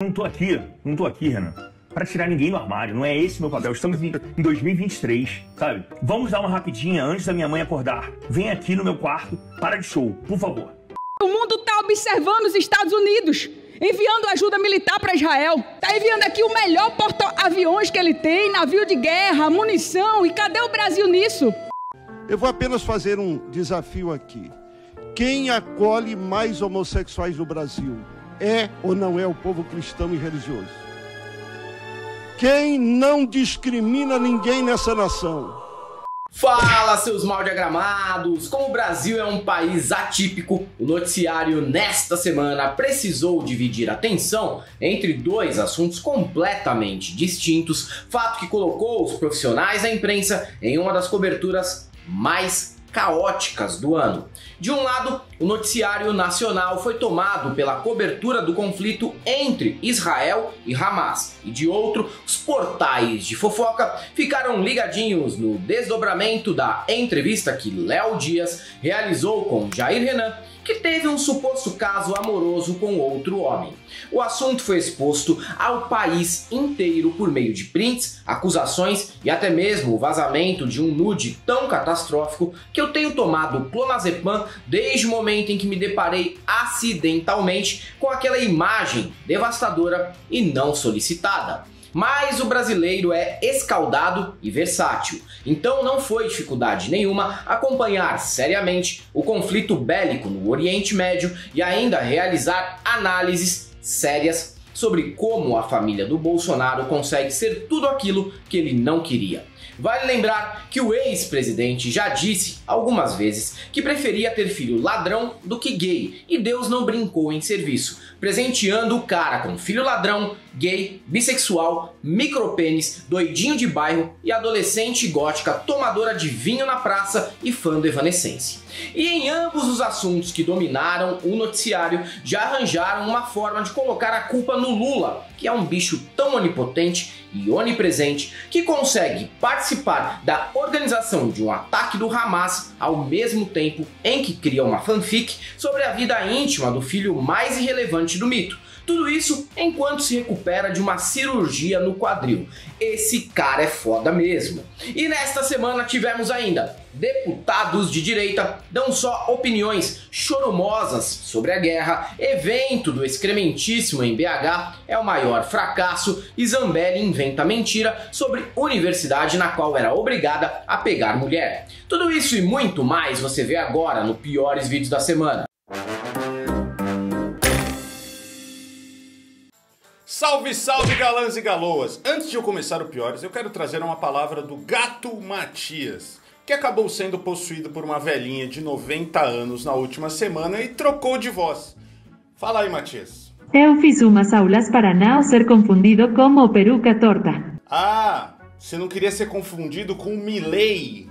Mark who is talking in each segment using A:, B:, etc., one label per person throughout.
A: Não tô aqui, Renan, pra tirar ninguém do armário. Não é esse meu papel. Estamos em 2023, sabe? Vamos dar uma rapidinha antes da minha mãe acordar. Vem aqui no meu quarto, para de show, por favor.
B: O mundo tá observando os Estados Unidos, enviando ajuda militar para Israel. Tá enviando aqui o melhor porta-aviões que ele tem, navio de guerra, munição. E cadê o Brasil nisso?
C: Eu vou apenas fazer um desafio aqui. Quem acolhe mais homossexuais no Brasil? É ou não é o povo cristão e religioso? Quem não discrimina ninguém nessa nação?
D: Fala, seus mal diagramados! Como o Brasil é um país atípico, o noticiário nesta semana precisou dividir a atenção entre dois assuntos completamente distintos, fato que colocou os profissionais da imprensa em uma das coberturas mais caóticas do ano. De um lado, o noticiário nacional foi tomado pela cobertura do conflito entre Israel e Hamas, e de outro, os portais de fofoca ficaram ligadinhos no desdobramento da entrevista que Léo Dias realizou com Jair Renan, que teve um suposto caso amoroso com outro homem. O assunto foi exposto ao país inteiro por meio de prints, acusações e até mesmo o vazamento de um nude tão catastrófico que eu tenho tomado clonazepam desde o momento em que me deparei acidentalmente com aquela imagem devastadora e não solicitada. Mas o brasileiro é escaldado e versátil, então não foi dificuldade nenhuma acompanhar seriamente o conflito bélico no Oriente Médio e ainda realizar análises sérias sobre como a família do Bolsonaro consegue ser tudo aquilo que ele não queria. Vale lembrar que o ex-presidente já disse algumas vezes que preferia ter filho ladrão do que gay, e Deus não brincou em serviço, presenteando o cara com filho ladrão, gay, bissexual, micropênis, doidinho de bairro e adolescente gótica tomadora de vinho na praça e fã do Evanescence. E em ambos os assuntos que dominaram o noticiário já arranjaram uma forma de colocar a culpa no Lula, que é um bicho tão onipotente e onipresente que consegue participar da organização de um ataque do Hamas ao mesmo tempo em que cria uma fanfic sobre a vida íntima do filho mais irrelevante do mito. Tudo isso enquanto se recupera de uma cirurgia no quadril. Esse cara é foda mesmo. E nesta semana tivemos ainda deputados de direita dão só opiniões choromosas sobre a guerra, evento do excrementíssimo em BH é o maior fracasso e Zambelli inventa mentira sobre universidade na qual era obrigada a pegar mulher. Tudo isso e muito mais você vê agora no Piores Vídeos da Semana.
E: Salve, salve, galãs e galoas! Antes de eu começar o Piores, eu quero trazer uma palavra do Gato Matias, que acabou sendo possuído por uma velhinha de 90 anos na última semana e trocou de voz. Fala aí, Matias.
F: Eu fiz umas aulas para não ser confundido como peruca torta.
E: Ah, você não queria ser confundido com o Milley.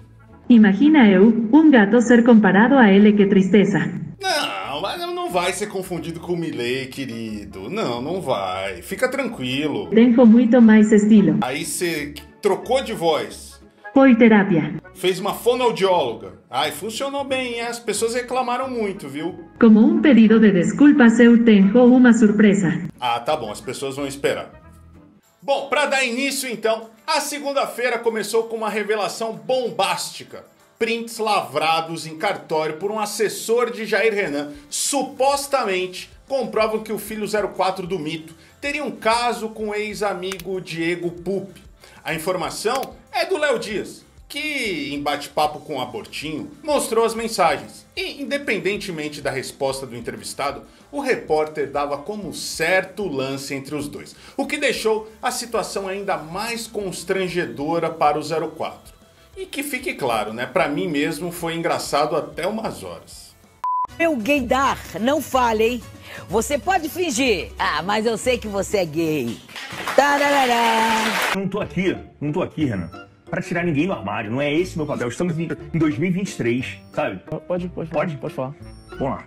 F: Imagina eu, um gato ser comparado a ele, que tristeza.
E: Não, mas não vai ser confundido com o Milley, querido. Não, não vai. Fica tranquilo.
F: Tenho muito mais estilo.
E: Aí você trocou de voz.
F: Foi terapia.
E: Fez uma fonoaudióloga. Ai, funcionou bem, hein? As pessoas reclamaram muito, viu?
F: Como um pedido de desculpas, eu tenho uma surpresa.
E: Ah, tá bom, as pessoas vão esperar. Bom, para dar início então, a segunda-feira começou com uma revelação bombástica. Prints lavrados em cartório por um assessor de Jair Renan supostamente comprovam que o filho 04 do mito teria um caso com o ex-amigo Diego Pupi. A informação é do Léo Dias, que em bate-papo com o Abortinho mostrou as mensagens. E independentemente da resposta do entrevistado, o repórter dava como certo o lance entre os dois, o que deixou a situação ainda mais constrangedora para o 04. E que fique claro, né? Pra mim mesmo foi engraçado até umas horas.
G: Meu gaydar, não fale, hein? Você pode fingir. Ah, mas eu sei que você é gay. Tararará.
A: Não tô aqui, Renan, pra tirar ninguém do armário. Não é esse meu papel. Estamos em 2023, sabe?
H: Pode falar.
A: Vamos lá.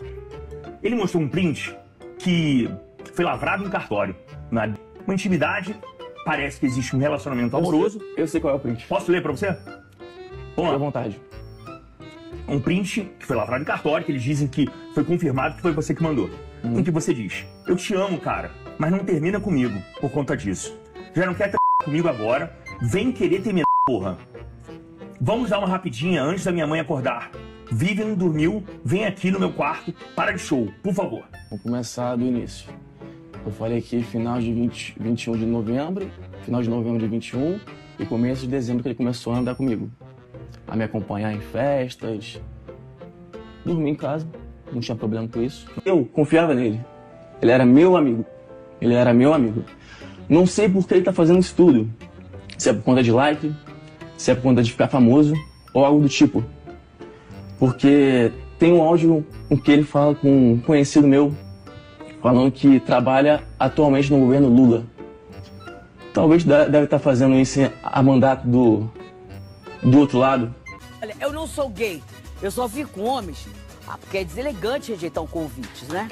A: Ele mostrou um print que foi lavrado em cartório. Na uma intimidade, parece que existe um relacionamento amoroso.
H: Eu sei qual é o print.
A: Posso ler pra você? Vamos lá.
H: Fique à vontade.
A: Um print que foi lavrado em cartório, que eles dizem que foi confirmado que foi você que mandou. Em que você diz: eu te amo, cara. mas não termina comigo por conta disso. Já não quer comigo agora, vem querer terminar, porra. Vamos dar uma rapidinha antes da minha mãe acordar. Vivian não dormiu, vem aqui no meu quarto, para de show, por favor.
H: Vamos começar do início. Eu falei aqui final de 21 de novembro, final de novembro de 21 e começo de dezembro que ele começou a andar comigo. A me acompanhar em festas, dormir em casa, não tinha problema com isso. Eu confiava nele, ele era meu amigo, Não sei por que ele tá fazendo isso tudo, se é por conta de like, se é por conta de ficar famoso ou algo do tipo. Porque tem um áudio em que ele fala com um conhecido meu, falando que trabalha atualmente no governo Lula. Talvez deve estar fazendo isso a mandato do outro lado.
G: Olha, eu não sou gay, eu só fico com homens. Porque é deselegante rejeitar convites, né?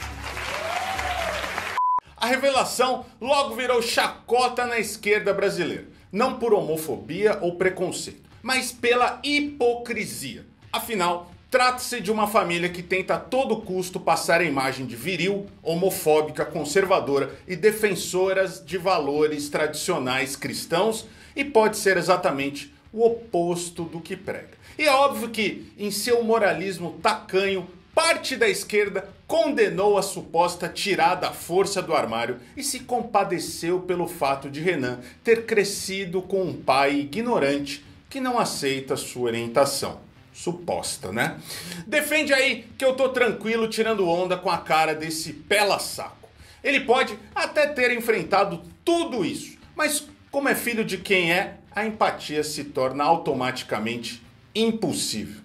E: A revelação logo virou chacota na esquerda brasileira. Não por homofobia ou preconceito, mas pela hipocrisia. Afinal, trata-se de uma família que tenta a todo custo passar a imagem de viril, homofóbica, conservadora e defensoras de valores tradicionais cristãos, e pode ser exatamente o oposto do que prega. E é óbvio que, em seu moralismo tacanho, parte da esquerda condenou a suposta tirada à força do armário e se compadeceu pelo fato de Renan ter crescido com um pai ignorante que não aceita sua orientação. Suposta, né? Defende aí que eu tô tranquilo tirando onda com a cara desse pela-saco. Ele pode até ter enfrentado tudo isso, mas como é filho de quem é, a empatia se torna automaticamente impossível.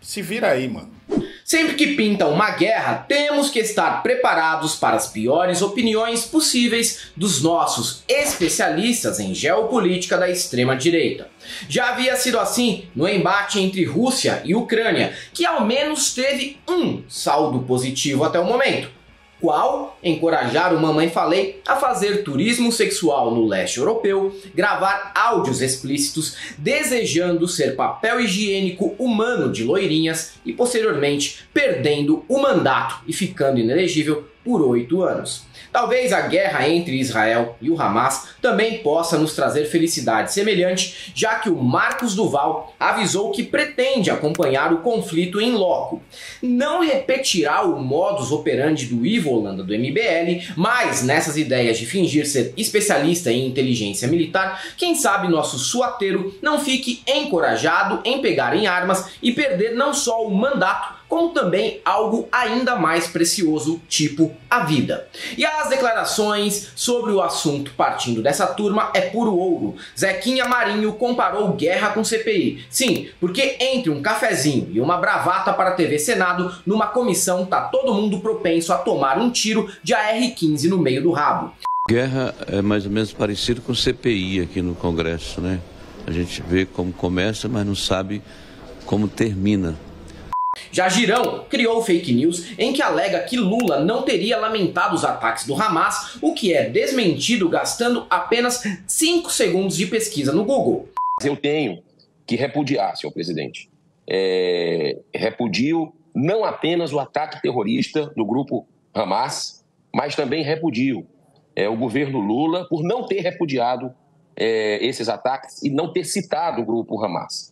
E: Se vira aí, mano.
D: Sempre que pinta uma guerra, temos que estar preparados para as piores opiniões possíveis dos nossos especialistas em geopolítica da extrema-direita. Já havia sido assim no embate entre Rússia e Ucrânia, que ao menos teve um saldo positivo até o momento. Qual? Encorajar o Mamãe Falei a fazer turismo sexual no leste europeu, gravar áudios explícitos desejando ser papel higiênico humano de loirinhas e posteriormente perdendo o mandato e ficando inelegível por 8 anos. Talvez a guerra entre Israel e o Hamas também possa nos trazer felicidade semelhante, já que o Marcos Duval avisou que pretende acompanhar o conflito em loco. Não repetirá o modus operandi do Ivo Holanda do MBL, mas nessas ideias de fingir ser especialista em inteligência militar, quem sabe nosso suateiro não fique encorajado em pegar em armas e perder não só o mandato, como também algo ainda mais precioso, tipo a vida. E as declarações sobre o assunto partindo dessa turma é puro ouro. Zequinha Marinho comparou guerra com CPI. Sim, porque entre um cafezinho e uma bravata para a TV Senado, numa comissão tá todo mundo propenso a tomar um tiro de AR-15 no meio do rabo.
I: Guerra é mais ou menos parecido com CPI aqui no Congresso, né? A gente vê como começa, mas não sabe como termina.
D: Já Girão criou fake news em que alega que Lula não teria lamentado os ataques do Hamas, o que é desmentido gastando apenas 5 segundos de pesquisa no Google.
J: Eu tenho que repudiar, senhor presidente. Repudio não apenas o ataque terrorista do grupo Hamas, mas também repudio o governo Lula por não ter repudiado esses ataques e não ter citado o grupo Hamas.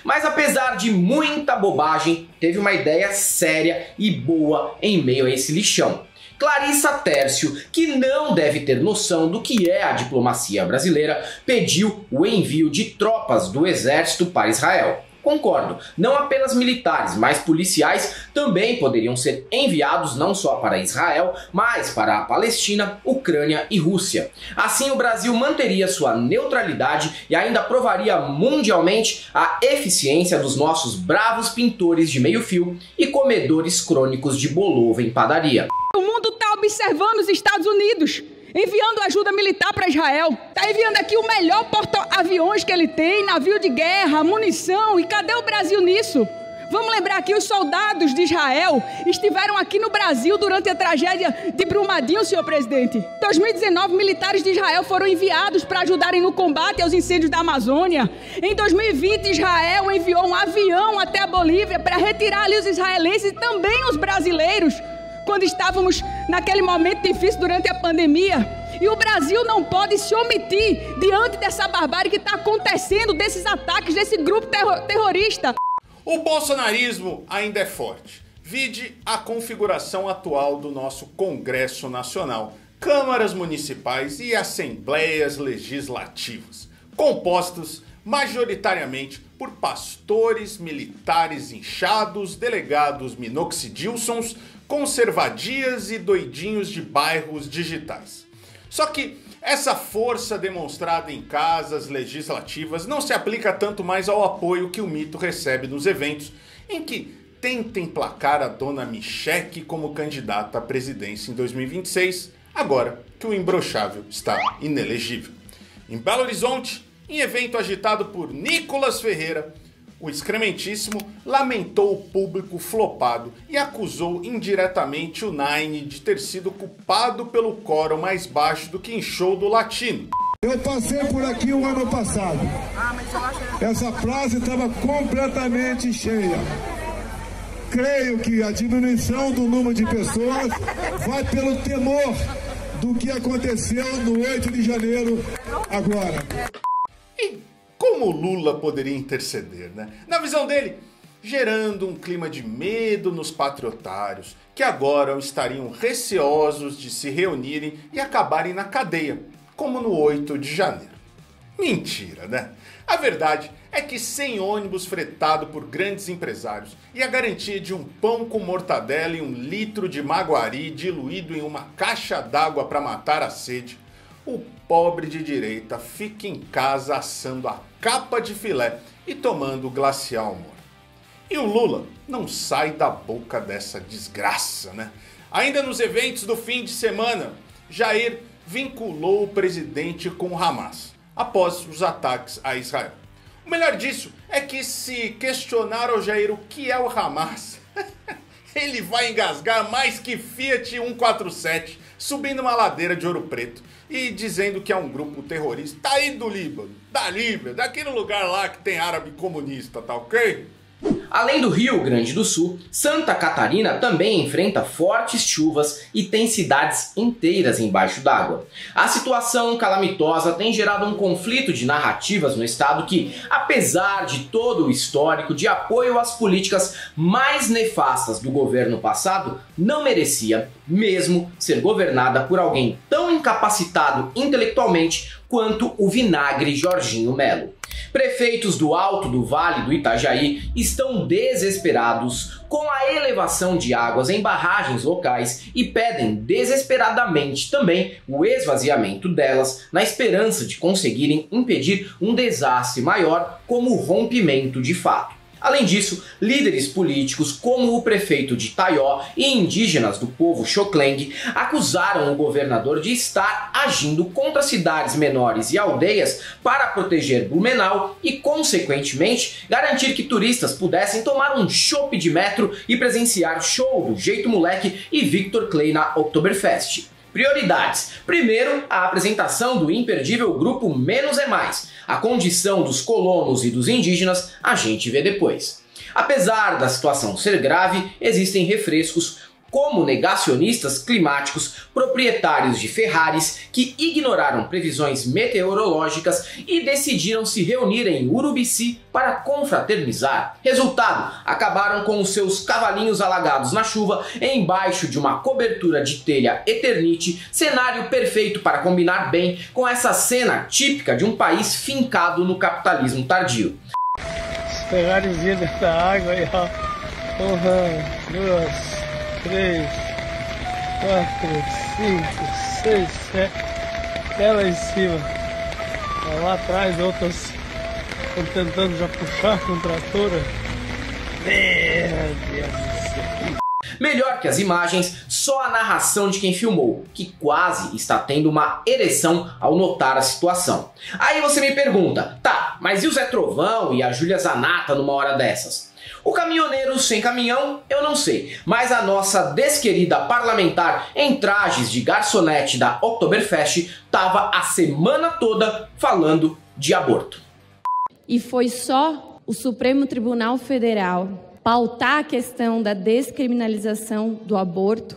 D: Mas apesar de muita bobagem, teve uma ideia séria e boa em meio a esse lixão. Clarissa Tércio, que não deve ter noção do que é a diplomacia brasileira, pediu o envio de tropas do exército para Israel. Concordo, não apenas militares, mas policiais também poderiam ser enviados não só para Israel, mas para a Palestina, Ucrânia e Rússia. Assim o Brasil manteria sua neutralidade e ainda provaria mundialmente a eficiência dos nossos bravos pintores de meio fio e comedores crônicos de bolova em padaria.
B: O mundo está observando os Estados Unidos, enviando ajuda militar para Israel. Está enviando aqui o melhor porta-aviões que ele tem, navio de guerra, munição. E cadê o Brasil nisso? Vamos lembrar que os soldados de Israel estiveram aqui no Brasil durante a tragédia de Brumadinho, senhor presidente. Em 2019, militares de Israel foram enviados para ajudarem no combate aos incêndios da Amazônia. Em 2020, Israel enviou um avião até a Bolívia para retirar ali os israelenses e também os brasileiros quando estávamos naquele momento difícil durante a pandemia. E o Brasil não pode se omitir diante dessa barbárie que está acontecendo, desses ataques, desse grupo terrorista.
E: O bolsonarismo ainda é forte. Vide a configuração atual do nosso Congresso Nacional, câmaras municipais e assembleias legislativas, compostos majoritariamente por pastores, militares inchados, delegados minoxidilsons, conservadias e doidinhos de bairros digitais. Só que essa força demonstrada em casas legislativas não se aplica tanto mais ao apoio que o mito recebe nos eventos em que tenta emplacar a dona Micheque como candidata à presidência em 2026, agora que o imbrochável está inelegível. Em Belo Horizonte, em evento agitado por Nicolas Ferreira, o excrementíssimo lamentou o público flopado e acusou indiretamente o Nine de ter sido culpado pelo coro mais baixo do que em show do Latino.
K: Eu passei por aqui o ano passado. Essa praça estava completamente cheia. Creio que a diminuição do número de pessoas vai pelo temor do que aconteceu no 8 de janeiro agora.
E: E como Lula poderia interceder, né? Na visão dele, gerando um clima de medo nos patriotários, que agora estariam receosos de se reunirem e acabarem na cadeia, como no 8 de janeiro. Mentira, né? A verdade é que sem ônibus fretado por grandes empresários e a garantia de um pão com mortadela e 1 litro de maguari diluído em uma caixa d'água para matar a sede, o pobre de direita fica em casa assando a capa de filé e tomando glacial amor. E o Lula não sai da boca dessa desgraça, né? Ainda nos eventos do fim de semana, Jair vinculou o presidente com o Hamas, após os ataques a Israel. O melhor disso é que se questionar ao Jair o que é o Hamas, ele vai engasgar mais que Fiat 147, subindo uma ladeira de Ouro Preto e dizendo que é um grupo terrorista tá aí do Líbano, da Líbia, daquele lugar lá que tem árabe comunista, tá ok?
D: Além do Rio Grande do Sul, Santa Catarina também enfrenta fortes chuvas e tem cidades inteiras embaixo d'água. A situação calamitosa tem gerado um conflito de narrativas no estado que, apesar de todo o histórico de apoio às políticas mais nefastas do governo passado, não merecia mesmo ser governada por alguém tão incapacitado intelectualmente quanto o vinagre Jorginho Melo. Prefeitos do Alto do Vale do Itajaí estão desesperados com a elevação de águas em barragens locais e pedem desesperadamente também o esvaziamento delas na esperança de conseguirem impedir um desastre maior como o rompimento de fato. Além disso, líderes políticos como o prefeito de Taió e indígenas do povo Xocleng acusaram o governador de estar agindo contra cidades menores e aldeias para proteger Blumenau e, consequentemente, garantir que turistas pudessem tomar um chopp de metro e presenciar show do Jeito Moleque e Victor Clay na Oktoberfest. Prioridades. Primeiro, a apresentação do imperdível grupo Menos é Mais. A condição dos colonos e dos indígenas a gente vê depois. Apesar da situação ser grave, existem refrescos como negacionistas climáticos, proprietários de Ferraris que ignoraram previsões meteorológicas e decidiram se reunir em Urubici para confraternizar. Resultado, acabaram com os seus cavalinhos alagados na chuva embaixo de uma cobertura de telha Eternite, cenário perfeito para combinar bem com essa cena típica de um país fincado no capitalismo tardio.
L: Os Ferraris dentro da água aí, ó. 1, 2, 3, 4, 5, 6, 7, até lá em cima. Lá atrás outras estão tentando já puxar com tratora. Meu Deus do céu.
D: Melhor que as imagens, só a narração de quem filmou, que quase está tendo uma ereção ao notar a situação. Aí você me pergunta, tá, mas e o Zé Trovão e a Júlia Zanata numa hora dessas? O caminhoneiro sem caminhão, eu não sei, mas a nossa desquerida parlamentar em trajes de garçonete da Oktoberfest estava a semana toda falando de aborto.
M: E foi só o Supremo Tribunal Federal pautar a questão da descriminalização do aborto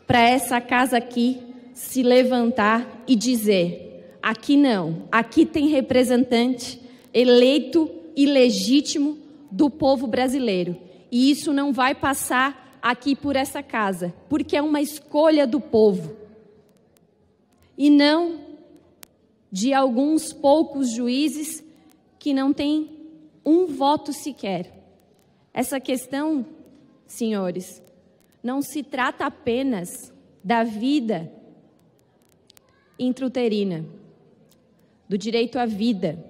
M: para essa casa aqui se levantar e dizer: aqui não, aqui tem representante eleito e legítimo do povo brasileiro. E isso não vai passar aqui por essa casa, porque é uma escolha do povo. E não de alguns poucos juízes que não têm um voto sequer. Essa questão, senhores, não se trata apenas da vida intrauterina, do direito à vida.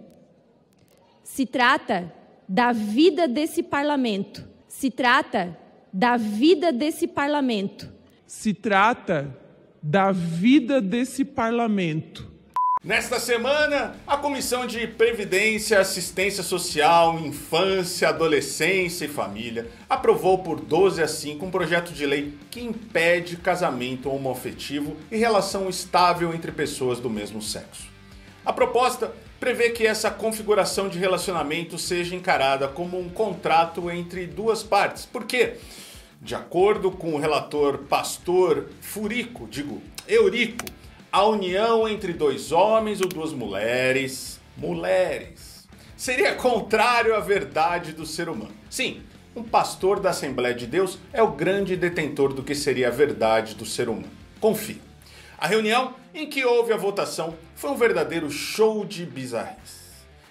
M: Se trata da vida desse parlamento. Se trata da vida desse parlamento.
N: Se trata da vida desse parlamento.
E: Nesta semana, a Comissão de Previdência, Assistência Social, Infância, Adolescência e Família aprovou por 12-5 um projeto de lei que impede casamento homoafetivo e relação estável entre pessoas do mesmo sexo. A proposta prevê que essa configuração de relacionamento seja encarada como um contrato entre duas partes, porque, de acordo com o relator pastor Eurico, a união entre dois homens ou duas mulheres, seria contrário à verdade do ser humano. Sim, um pastor da Assembleia de Deus é o grande detentor do que seria a verdade do ser humano. Confia. A reunião em que houve a votação foi um verdadeiro show de bizarrice.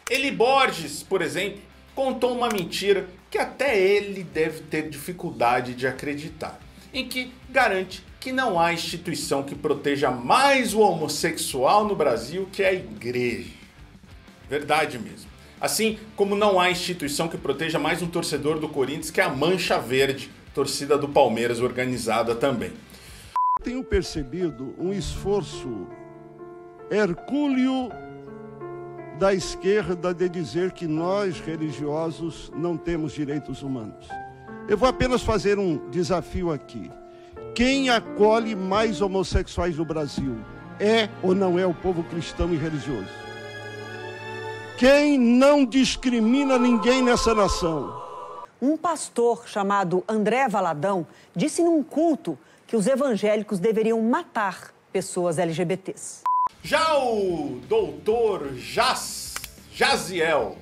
E: Eli Borges, por exemplo, contou uma mentira que até ele deve ter dificuldade de acreditar, em que garante que não há instituição que proteja mais o homossexual no Brasil que a igreja. Verdade mesmo. Assim como não há instituição que proteja mais um torcedor do Corinthians que a Mancha Verde, torcida do Palmeiras organizada também.
C: Tenho percebido um esforço hercúleo da esquerda de dizer que nós, religiosos, não temos direitos humanos. Eu vou apenas fazer um desafio aqui. Quem acolhe mais homossexuais no Brasil é ou não é o povo cristão e religioso? Quem não discrimina ninguém nessa nação?
O: Um pastor chamado André Valadão disse num culto que os evangélicos deveriam matar pessoas LGBTs.
E: Já o doutor Jaziel,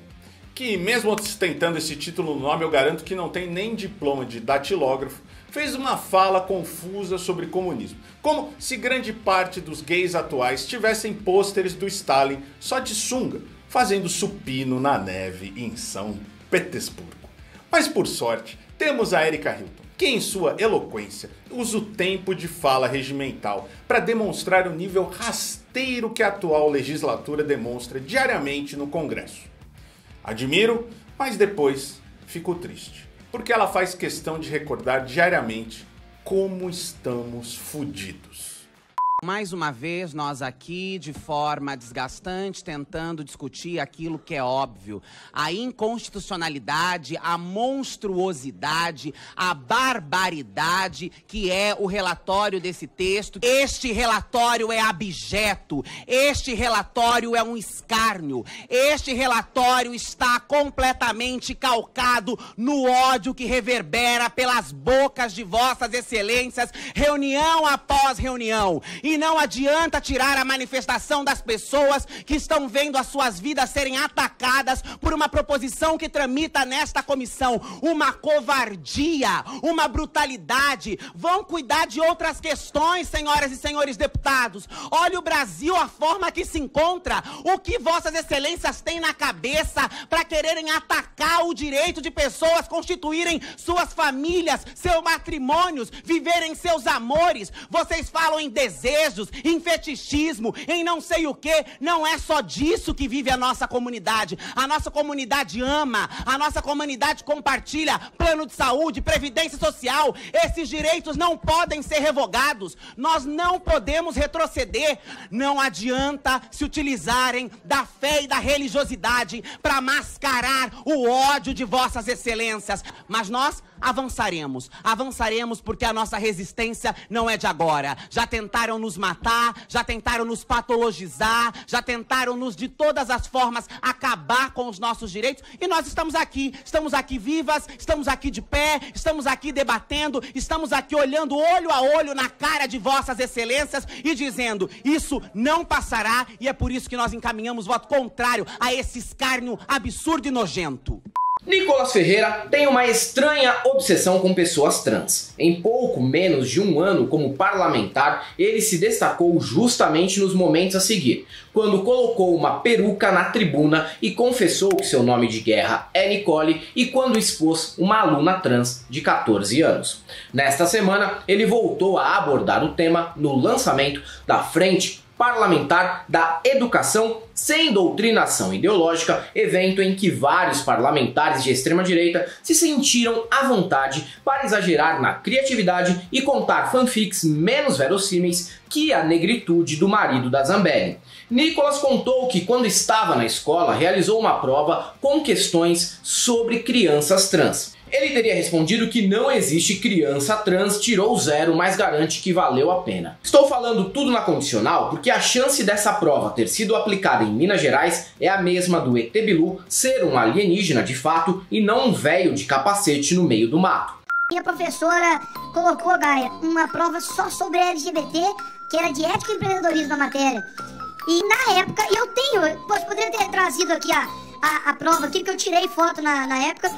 E: que mesmo ostentando esse título no nome, eu garanto que não tem nem diploma de datilógrafo, fez uma fala confusa sobre comunismo. Como se grande parte dos gays atuais tivessem pôsteres do Stalin só de sunga, fazendo supino na neve em São Petersburgo. Mas por sorte, temos a Erika Hilton, que em sua eloquência usa o tempo de fala regimental para demonstrar o nível rasteiro que a atual legislatura demonstra diariamente no Congresso. Admiro, mas depois fico triste, porque ela faz questão de recordar diariamente como estamos fodidos.
P: Mais uma vez, nós aqui, de forma desgastante, tentando discutir aquilo que é óbvio. A inconstitucionalidade, a monstruosidade, a barbaridade que é o relatório desse texto. Este relatório é abjeto, este relatório é um escárnio, este relatório está completamente calcado no ódio que reverbera pelas bocas de vossas excelências, reunião após reunião. E não adianta tirar a manifestação das pessoas que estão vendo as suas vidas serem atacadas por uma proposição que tramita nesta comissão. Uma covardia, uma brutalidade. Vão cuidar de outras questões, senhoras e senhores deputados. Olha o Brasil, a forma que se encontra. O que vossas excelências têm na cabeça para quererem atacar o direito de pessoas constituírem suas famílias, seus matrimônios, viverem seus amores. Vocês falam em desejo, em fetichismo, em não sei o que. Não é só disso que vive a nossa comunidade. A nossa comunidade ama, a nossa comunidade compartilha plano de saúde, previdência social. Esses direitos não podem ser revogados. Nós não podemos retroceder. Não adianta se utilizarem da fé e da religiosidade para mascarar o ódio de vossas excelências. Mas nós avançaremos. Avançaremos porque a nossa resistência não é de agora. Já tentaram nos matar, já tentaram nos patologizar, já tentaram nos de todas as formas acabar com os nossos direitos e nós estamos aqui vivas, estamos aqui de pé, estamos aqui debatendo, estamos aqui olhando olho a olho na cara de vossas excelências e dizendo, isso não passará e é por isso que nós encaminhamos voto contrário a esse escárnio absurdo e nojento.
D: Nicolas Ferreira tem uma estranha obsessão com pessoas trans. Em pouco menos de um ano como parlamentar, ele se destacou justamente nos momentos a seguir, quando colocou uma peruca na tribuna e confessou que seu nome de guerra é Nicole e quando expôs uma aluna trans de 14 anos. Nesta semana, ele voltou a abordar o tema no lançamento da Frente Parlamentar da Educação Sem Doutrinação Ideológica, evento em que vários parlamentares de extrema-direita se sentiram à vontade para exagerar na criatividade e contar fanfics menos verossímeis que a negritude do marido da Zambelli. Nicolas contou que quando estava na escola realizou uma prova com questões sobre crianças trans. Ele teria respondido que não existe criança trans, tirou 0, mas garante que valeu a pena. Estou falando tudo na condicional porque a chance dessa prova ter sido aplicada em Minas Gerais é a mesma do ET Bilu ser um alienígena de fato e não um velho de capacete no meio do mato.
Q: Minha professora colocou, Gaia, uma prova só sobre LGBT, que era de ética e empreendedorismo na matéria. E na época, poderia ter trazido aqui a prova aqui, que eu tirei foto na época,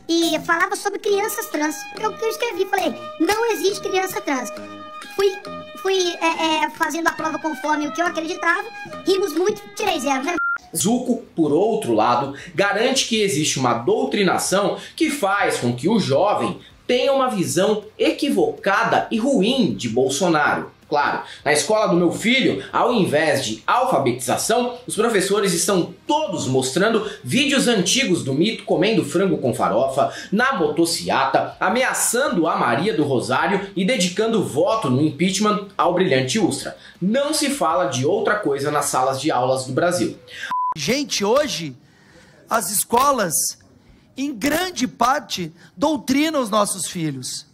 Q: e falava sobre crianças trans. Eu escrevi, falei, não existe criança trans. Fui fazendo a prova conforme o que eu acreditava, rimos muito, tirei 0, né?
D: Zucco, por outro lado, garante que existe uma doutrinação que faz com que o jovem tenha uma visão equivocada e ruim de Bolsonaro. Claro, na escola do meu filho, ao invés de alfabetização, os professores estão todos mostrando vídeos antigos do mito comendo frango com farofa, na motociata, ameaçando a Maria do Rosário e dedicando voto no impeachment ao brilhante Ustra. Não se fala de outra coisa nas salas de aulas do Brasil.
R: Gente, hoje, as escolas, em grande parte, doutrinam os nossos filhos.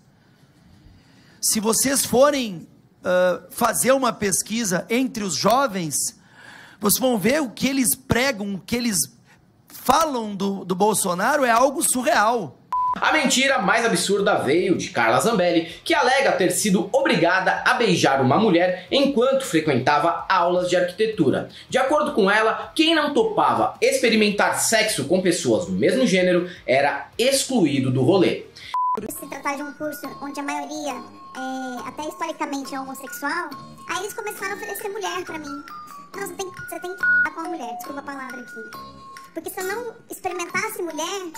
R: Se vocês forem fazer uma pesquisa entre os jovens, vocês vão ver o que eles pregam, o que eles falam do Bolsonaro é algo surreal.
D: A mentira mais absurda veio de Carla Zambelli, que alega ter sido obrigada a beijar uma mulher enquanto frequentava aulas de arquitetura. De acordo com ela, quem não topava experimentar sexo com pessoas do mesmo gênero era excluído do rolê.
Q: Se tratar de um curso onde a maioria até historicamente é homossexual, aí eles começaram a oferecer mulher pra mim. Não, você tem que f*** com a mulher, desculpa a palavra aqui. Porque se eu não experimentasse mulher,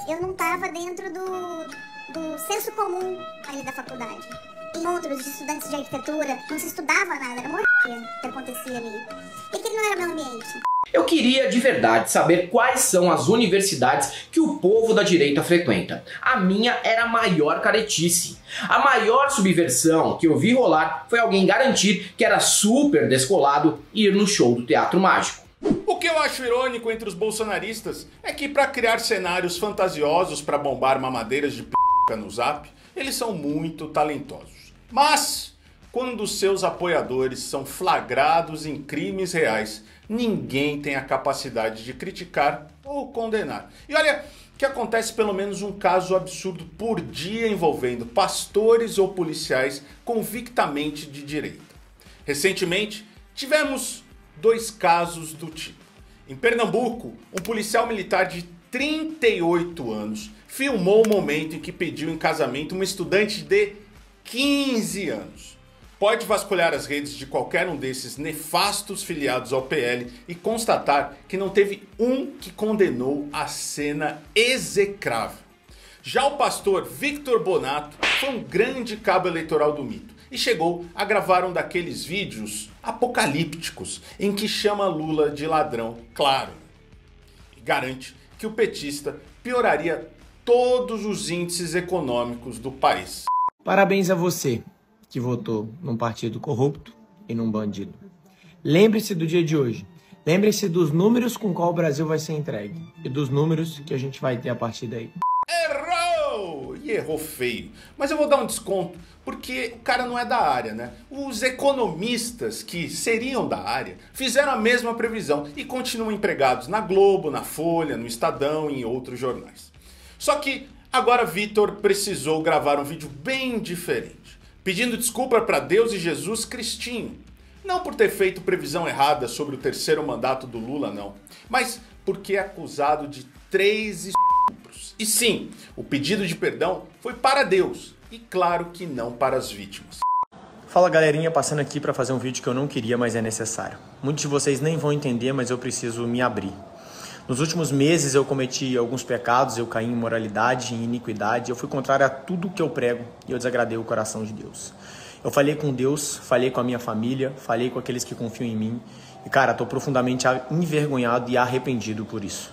Q: eu não tava dentro do senso comum ali da faculdade. Em outros estudantes de arquitetura, não se estudava nada, era morria que acontecia ali. E aquele não era meu ambiente.
D: Eu queria de verdade saber quais são as universidades que o povo da direita frequenta. A minha era a maior caretice. A maior subversão que eu vi rolar foi alguém garantir que era super descolado ir no show do Teatro Mágico.
E: O que eu acho irônico entre os bolsonaristas é que para criar cenários fantasiosos para bombar mamadeiras de p*** no Zap, eles são muito talentosos. Mas, quando seus apoiadores são flagrados em crimes reais, ninguém tem a capacidade de criticar ou condenar. E olha que acontece pelo menos um caso absurdo por dia envolvendo pastores ou policiais convictamente de direita. Recentemente, tivemos 2 casos do tipo. Em Pernambuco, um policial militar de 38 anos filmou o momento em que pediu em casamento uma estudante de 15 anos. Pode vasculhar as redes de qualquer um desses nefastos filiados ao PL e constatar que não teve um que condenou a cena execrável. Já o pastor Victor Bonato foi um grande cabo eleitoral do mito e chegou a gravar um daqueles vídeos apocalípticos em que chama Lula de ladrão, claro, e garante que o petista pioraria todos os índices econômicos do país.
S: Parabéns a você que votou num partido corrupto e num bandido. Lembre-se do dia de hoje. Lembre-se dos números com qual o Brasil vai ser entregue e dos números que a gente vai ter a partir daí.
E: Errou! e errou feio. Mas eu vou dar um desconto, porque o cara não é da área, né? Os economistas que seriam da área fizeram a mesma previsão e continuam empregados na Globo, na Folha, no Estadão e em outros jornais. Só que agora Vitor precisou gravar um vídeo bem diferente, pedindo desculpa para Deus e Jesus Cristinho. Não por ter feito previsão errada sobre o terceiro mandato do Lula, não, mas porque é acusado de 3 estupros. E sim, o pedido de perdão foi para Deus, e claro que não para as vítimas.
S: Fala galerinha, passando aqui para fazer um vídeo que eu não queria, mas é necessário. Muitos de vocês nem vão entender, mas eu preciso me abrir. Nos últimos meses eu cometi alguns pecados, eu caí em imoralidade, em iniquidade, eu fui contrário a tudo que eu prego e eu desagradei o coração de Deus. Eu falei com Deus, falei com a minha família, falei com aqueles que confiam em mim e cara, tô profundamente envergonhado e arrependido por isso.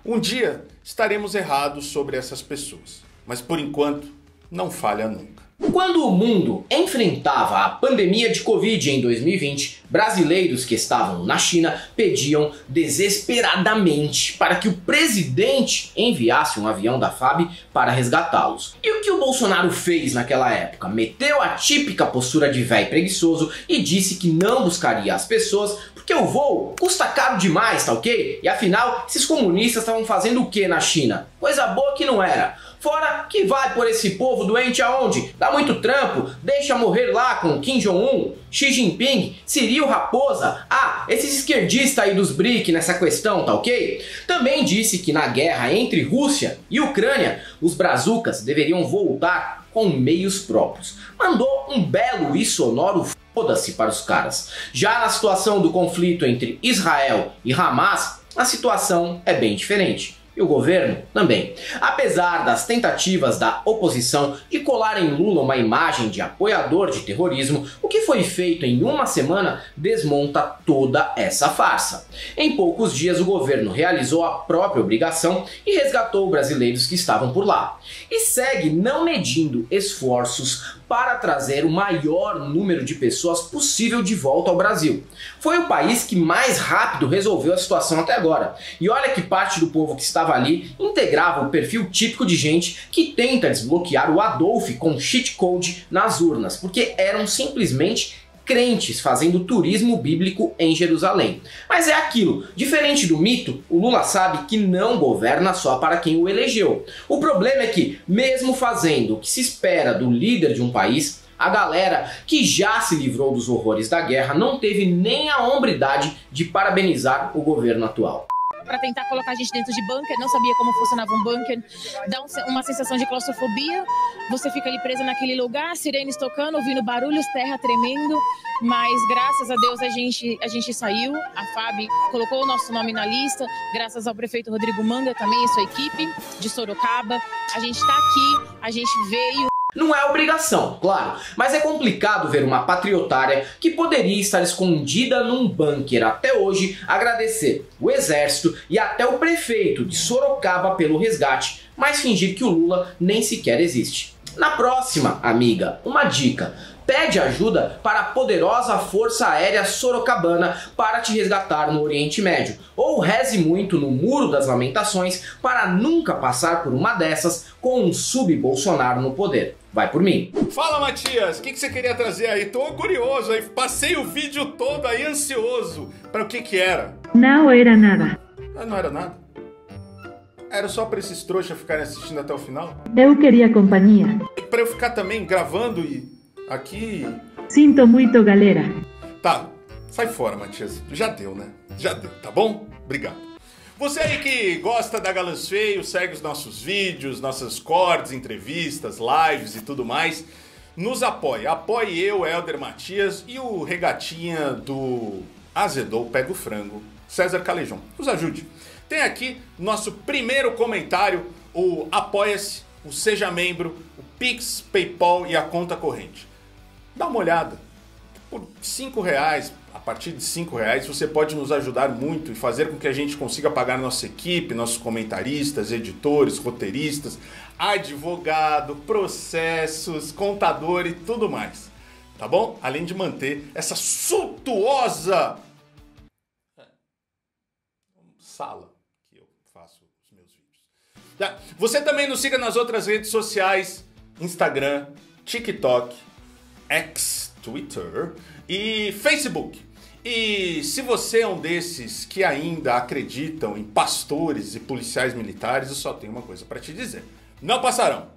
E: Um dia estaremos errados sobre essas pessoas, mas por enquanto não falha nunca.
D: Quando o mundo enfrentava a pandemia de Covid em 2020, brasileiros que estavam na China pediam desesperadamente para que o presidente enviasse um avião da FAB para resgatá-los. E o que o Bolsonaro fez naquela época? Meteu a típica postura de véi preguiçoso e disse que não buscaria as pessoas porque o voo custa caro demais, tá ok? E afinal, esses comunistas estavam fazendo o que na China? Coisa boa que não era. Fora que vai por esse povo doente aonde? Dá muito trampo, deixa morrer lá com Kim Jong-un, Xi Jinping, Cyril Raposa, esses esquerdistas aí dos BRIC nessa questão, tá ok? Também disse que na guerra entre Rússia e Ucrânia, os brazucas deveriam voltar com meios próprios. Mandou um belo e sonoro foda-se para os caras. Já na situação do conflito entre Israel e Hamas, a situação é bem diferente. E o governo também. Apesar das tentativas da oposição de colar em Lula uma imagem de apoiador de terrorismo, o que foi feito em uma semana desmonta toda essa farsa. Em poucos dias o governo realizou a própria obrigação e resgatou brasileiros que estavam por lá. E segue não medindo esforços para trazer o maior número de pessoas possível de volta ao Brasil. Foi o país que mais rápido resolveu a situação até agora. E olha que parte do povo que estava ali integrava o perfil típico de gente que tenta desbloquear o Adolf com cheat code nas urnas, porque eram simplesmente crentes fazendo turismo bíblico em Jerusalém. Mas é aquilo, diferente do mito, o Lula sabe que não governa só para quem o elegeu. O problema é que, mesmo fazendo o que se espera do líder de um país, a galera que já se livrou dos horrores da guerra não teve nem a hombridade de parabenizar o governo atual.
T: Para tentar colocar a gente dentro de bunker, não sabia como funcionava um bunker, dá uma sensação de claustrofobia, você fica ali presa naquele lugar, sirenes tocando, ouvindo barulhos, terra tremendo, mas graças a Deus a gente saiu, a FAB colocou o nosso nome na lista, graças ao prefeito Rodrigo Manga também e sua equipe de Sorocaba, a gente está aqui, a gente veio.
D: Não é obrigação, claro, mas é complicado ver uma patriotária que poderia estar escondida num bunker até hoje agradecer o exército e até o prefeito de Sorocaba pelo resgate, mas fingir que o Lula nem sequer existe. Na próxima, amiga, uma dica. Pede ajuda para a poderosa Força Aérea Sorocabana para te resgatar no Oriente Médio. Ou reze muito no Muro das Lamentações para nunca passar por uma dessas com um sub-Bolsonaro no poder. Vai por mim.
E: Fala, Matias, o que você queria trazer aí? Tô curioso aí, passei o vídeo todo aí ansioso para o que era.
F: Não era nada.
E: Não era nada? Era só para esses trouxas ficarem assistindo até o final?
F: Eu queria companhia.
E: Para eu ficar também gravando e aqui...
F: Sinto muito, galera.
E: Tá, sai fora, Matias. Já deu, né? Já deu, tá bom? Obrigado. Você aí que gosta da Galãs Feio, segue os nossos vídeos, nossas cortes, entrevistas, lives e tudo mais, nos apoie. Apoie eu, Helder Matias e o regatinha do Azedou Pega o Frango, César Calejão. Nos ajude. Tem aqui nosso primeiro comentário, o Apoia-se, o Seja Membro, o Pix, PayPal e a conta corrente. Dá uma olhada. Por R$5, a partir de R$5, você pode nos ajudar muito e fazer com que a gente consiga pagar nossa equipe, nossos comentaristas, editores, roteiristas, advogado, processos, contador e tudo mais. Tá bom? Além de manter essa suntuosa sala que eu faço os meus vídeos. Tá? Você também nos siga nas outras redes sociais, Instagram, TikTok, X, Twitter e Facebook. E se você é um desses que ainda acreditam em pastores e policiais militares, eu só tenho uma coisa para te dizer. Não passarão.